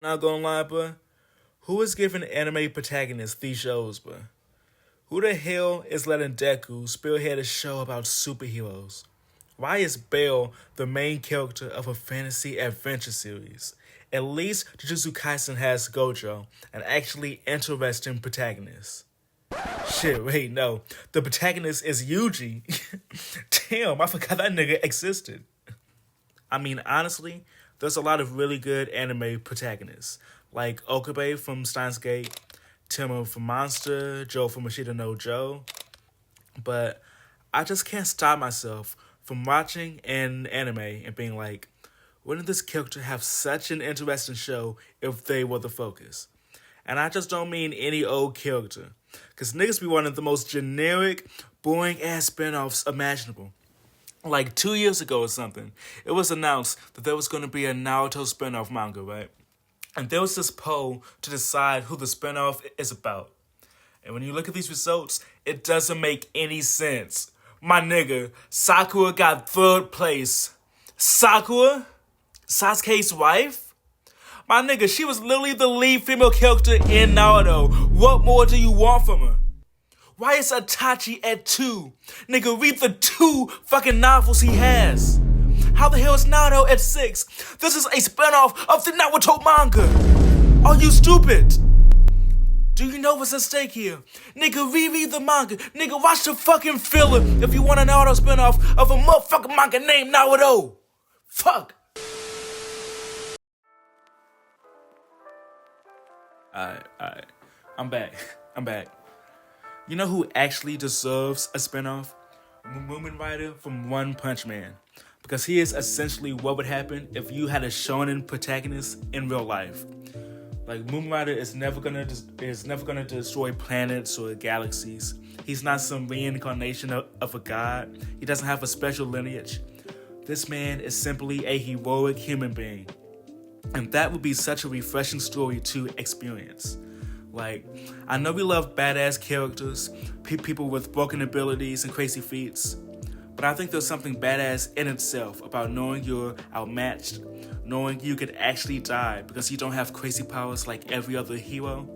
Not gonna lie, bruh. Who is giving anime protagonists these shows, bruh? Who the hell is letting Deku spearhead a show about superheroes? Why is Belle the main character of a fantasy adventure series? At least Jujutsu Kaisen has Gojo, an actually interesting protagonist. Shit, wait, no. The protagonist is Yuji. Damn, I forgot that nigga existed. I mean, honestly, there's a lot of really good anime protagonists, like Okabe from Steins Gate, Timon from Monster, Joe from Machida no Joe, but I just can't stop myself from watching an anime and being like, wouldn't this character have such an interesting show if they were the focus? And I just don't mean any old character, because niggas be wanting the most generic, boring ass spinoffs imaginable. Like 2 years ago or something, it was announced that there was going to be a Naruto spinoff manga, right? And there was this poll to decide who the spinoff is about. And when you look at these results, it doesn't make any sense. My nigga, Sakura got third place. Sakura? Sasuke's wife? My nigga, she was literally the lead female character in Naruto. What more do you want from her? Why is Itachi at 2? Nigga, read the 2 fucking novels he has. How the hell is Naruto at 6? This is a spinoff of the Naruto manga. Are you stupid? Do you know what's at stake here? Nigga, reread the manga. Nigga, watch the fucking filler if you want a Naruto spinoff of a motherfucking manga named Naruto. Fuck. Alright. I'm back. You know who actually deserves a spinoff? Moomin Rider from One Punch Man. Because he is essentially what would happen if you had a shonen protagonist in real life. Like, Moomin Rider is never gonna destroy planets or galaxies. He's not some reincarnation of a god. He doesn't have a special lineage. This man is simply a heroic human being. And that would be such a refreshing story to experience. Like, I know we love badass characters, people with broken abilities and crazy feats, but I think there's something badass in itself about knowing you're outmatched, knowing you could actually die because you don't have crazy powers like every other hero,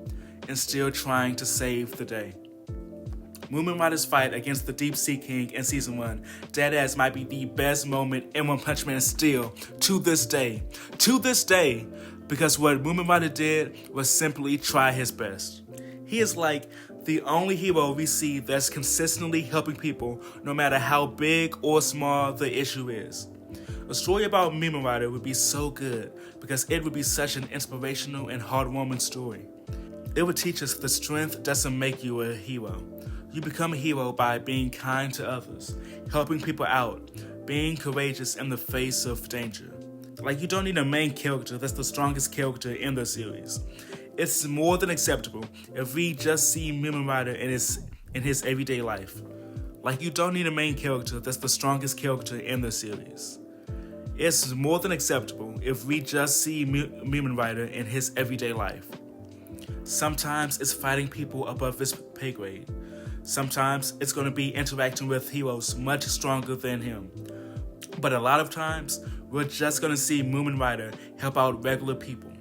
and still trying to save the day. Moomin Rider's fight against the Deep Sea King in Season 1, deadass might be the best moment in One Punch Man still, to this day. To this day, because what Moomin Rider did was simply try his best. He is like the only hero we see that's consistently helping people no matter how big or small the issue is. A story about Moomin Rider would be so good because it would be such an inspirational and heartwarming story. It would teach us that strength doesn't make you a hero. You become a hero by being kind to others, helping people out, being courageous in the face of danger. Like, you don't need a main character that's the strongest character in the series. It's more than acceptable if we just see Moomin Rider in his everyday life. Like, you don't need a main character that's the strongest character in the series. It's more than acceptable if we just see Moomin Rider in his everyday life. Sometimes it's fighting people above his pay grade. Sometimes it's going to be interacting with heroes much stronger than him. But a lot of times, we're just going to see Moomin Rider help out regular people.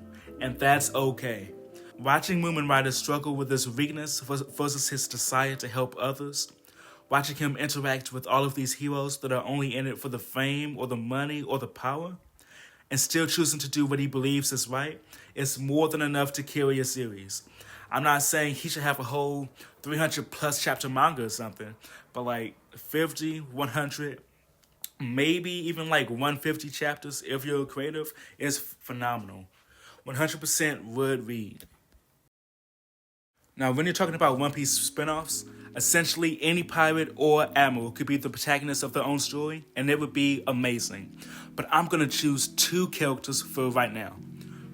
And that's okay. Watching Moomin Rider struggle with his weakness versus his desire to help others, watching him interact with all of these heroes that are only in it for the fame or the money or the power, and still choosing to do what he believes is right, is more than enough to carry a series. I'm not saying he should have a whole 300 plus chapter manga or something, but like 50, 100, maybe even like 150 chapters if you're creative is phenomenal. 100% would read. Now, when you're talking about One Piece spinoffs, essentially any pirate or admiral could be the protagonist of their own story, and it would be amazing. But I'm gonna choose 2 characters for right now.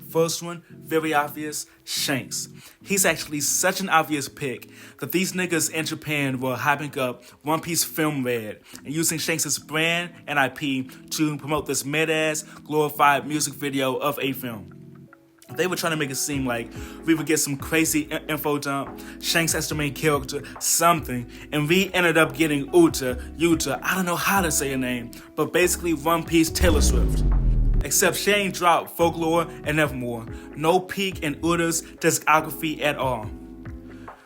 First one, very obvious, Shanks. He's actually such an obvious pick that these niggas in Japan were hyping up One Piece Film Red and using Shanks' brand and IP to promote this mid-ass, glorified music video of a film. They were trying to make it seem like we would get some crazy info dump, Shanks as the main character, something, and we ended up getting Yuta, I don't know how to say her name, but basically One Piece Taylor Swift. Except she ain't dropped Folklore and Nevermore. No peek in Uda's discography at all.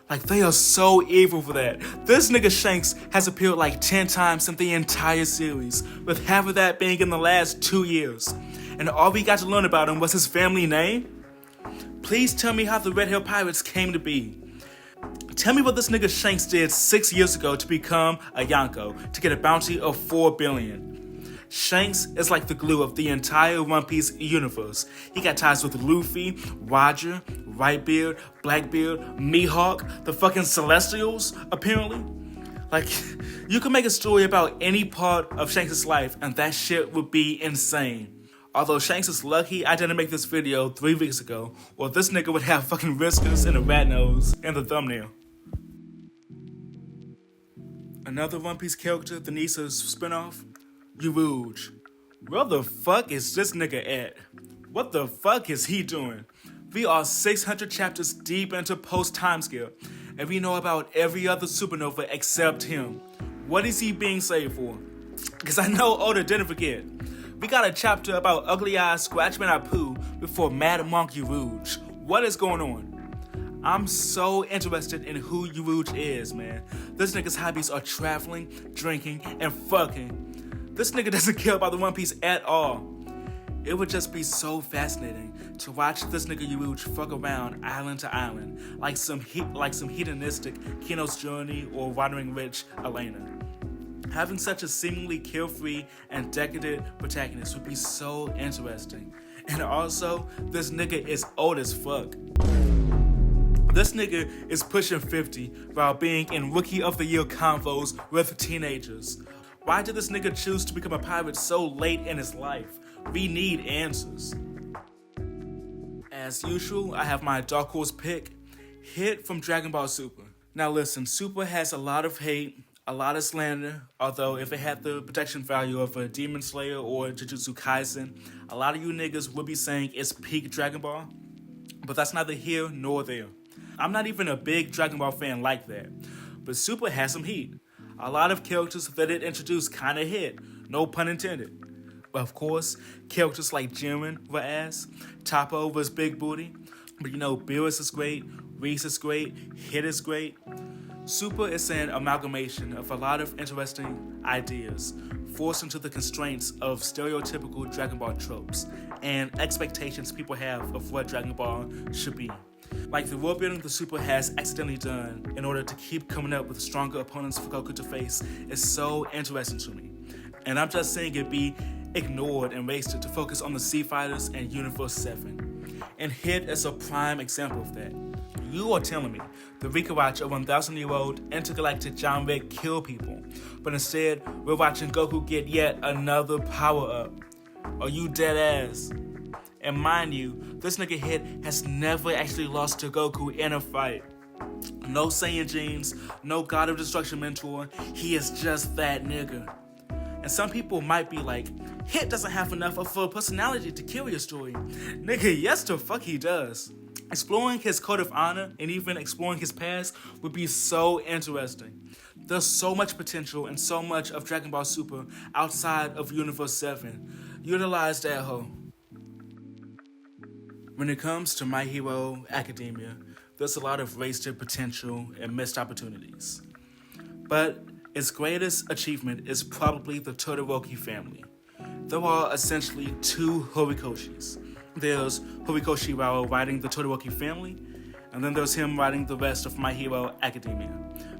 Like, they are so evil for that. This nigga Shanks has appeared like 10 times in the entire series, with half of that being in the last 2 years. And all we got to learn about him was his family name? Please tell me how the Red Hill Pirates came to be. Tell me what this nigga Shanks did 6 years ago to become a Yonko, to get a bounty of 4 billion. Shanks is like the glue of the entire One Piece universe. He got ties with Luffy, Roger, Whitebeard, Blackbeard, Mihawk, the fucking Celestials, apparently. Like, you could make a story about any part of Shanks' life and that shit would be insane. Although Shanks is lucky I didn't make this video 3 weeks ago, or this nigga would have fucking whiskers and a rat nose in the thumbnail. Another One Piece character that needs a spinoff? Urouge. Where the fuck is this nigga at? What the fuck is he doing? We are 600 chapters deep into post-time skip, and we know about every other supernova except him. What is he being saved for? Because I know Oda didn't forget. We got a chapter about Ugly Eye Scratchman Apu before Mad Monk Urouge. What is going on? I'm so interested in who Urouge is, man. This nigga's hobbies are traveling, drinking, and fucking. This nigga doesn't care about the One Piece at all. It would just be so fascinating to watch this nigga Urouge fuck around island to island like some hedonistic Kino's Journey or Wandering Rich Elena. Having such a seemingly carefree and decadent protagonist would be so interesting. And also, this nigga is old as fuck. This nigga is pushing 50 while being in Rookie of the Year convos with teenagers. Why did this nigga choose to become a pirate so late in his life? We need answers. As usual, I have my dark horse pick, Hit from Dragon Ball Super. Now listen, Super has a lot of hate, a lot of slander, although if it had the protection value of a Demon Slayer or Jujutsu Kaisen, a lot of you niggas would be saying it's peak Dragon Ball. But that's neither here nor there. I'm not even a big Dragon Ball fan like that, but Super has some heat. A lot of characters that it introduced kinda hit, no pun intended. But of course, characters like Jiren were ass, Toppo was big booty, but you know, Beerus is great, Reese is great, Hit is great. Super is an amalgamation of a lot of interesting ideas, forced into the constraints of stereotypical Dragon Ball tropes and expectations people have of what Dragon Ball should be. Like the world building the Super has accidentally done in order to keep coming up with stronger opponents for Goku to face is so interesting to me. And I'm just saying it be ignored and wasted to focus on the Sea Fighters and Universe 7. And Hit is a prime example of that. You are telling me the Rikawatch, a 1,000-year-old intergalactic giant red kill people, but instead we're watching Goku get yet another power-up. Are you dead ass? And mind you, this nigga Hit has never actually lost to Goku in a fight. No Saiyan genes, no God of Destruction mentor, he is just that nigga. And some people might be like, Hit doesn't have enough of a personality to carry a story. Nigga, yes the fuck he does. Exploring his code of honor and even exploring his past would be so interesting. There's so much potential and so much of Dragon Ball Super outside of Universe 7. Utilize that hoe. When it comes to My Hero Academia, there's a lot of wasted potential and missed opportunities. But its greatest achievement is probably the Todoroki family. There are essentially two Horikoshis. There's Horikoshi Rao writing the Todoroki family, and then there's him writing the rest of My Hero Academia.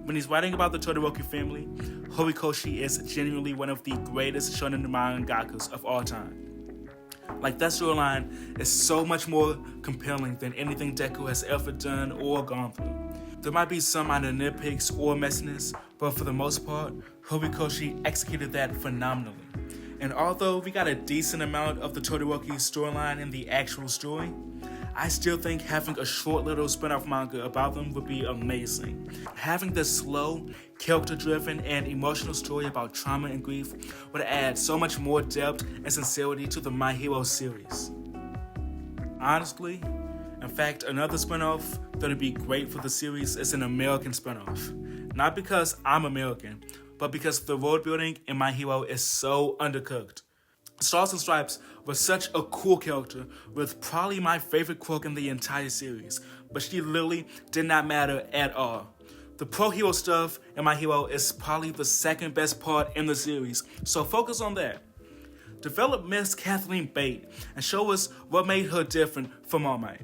When he's writing about the Todoroki family, Horikoshi is genuinely one of the greatest shonen mangakas of all time. Like, that storyline is so much more compelling than anything Deku has ever done or gone through. There might be some minor nitpicks or messiness, but for the most part, Horikoshi executed that phenomenally. And although we got a decent amount of the Todoroki storyline in the actual story, I still think having a short little spin-off manga about them would be amazing. Having this slow, character-driven, and emotional story about trauma and grief would add so much more depth and sincerity to the My Hero series. Honestly, in fact, another spin-off that would be great for the series is an American spin-off. Not because I'm American, but because the world building in My Hero is so undercooked. Stars and Stripes was such a cool character with probably my favorite quirk in the entire series, but she literally did not matter at all. The pro hero stuff in My Hero is probably the second best part in the series, so focus on that. Develop Miss Kathleen Bate and show us what made her different from All Might.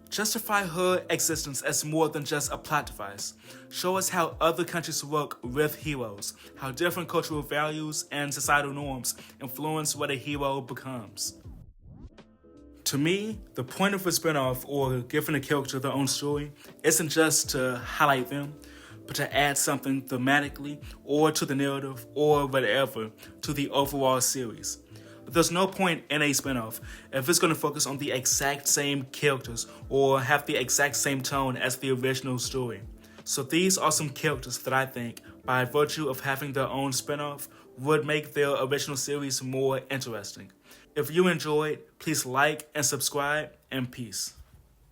Justify her existence as more than just a plot device. Show us how other countries work with heroes, how different cultural values and societal norms influence what a hero becomes. To me, the point of a spinoff or giving a character their own story isn't just to highlight them, but to add something thematically or to the narrative or whatever to the overall series. But there's no point in a spinoff if it's going to focus on the exact same characters or have the exact same tone as the original story. So these are some characters that I think, by virtue of having their own spinoff, would make their original series more interesting. If you enjoyed, please like and subscribe, and peace.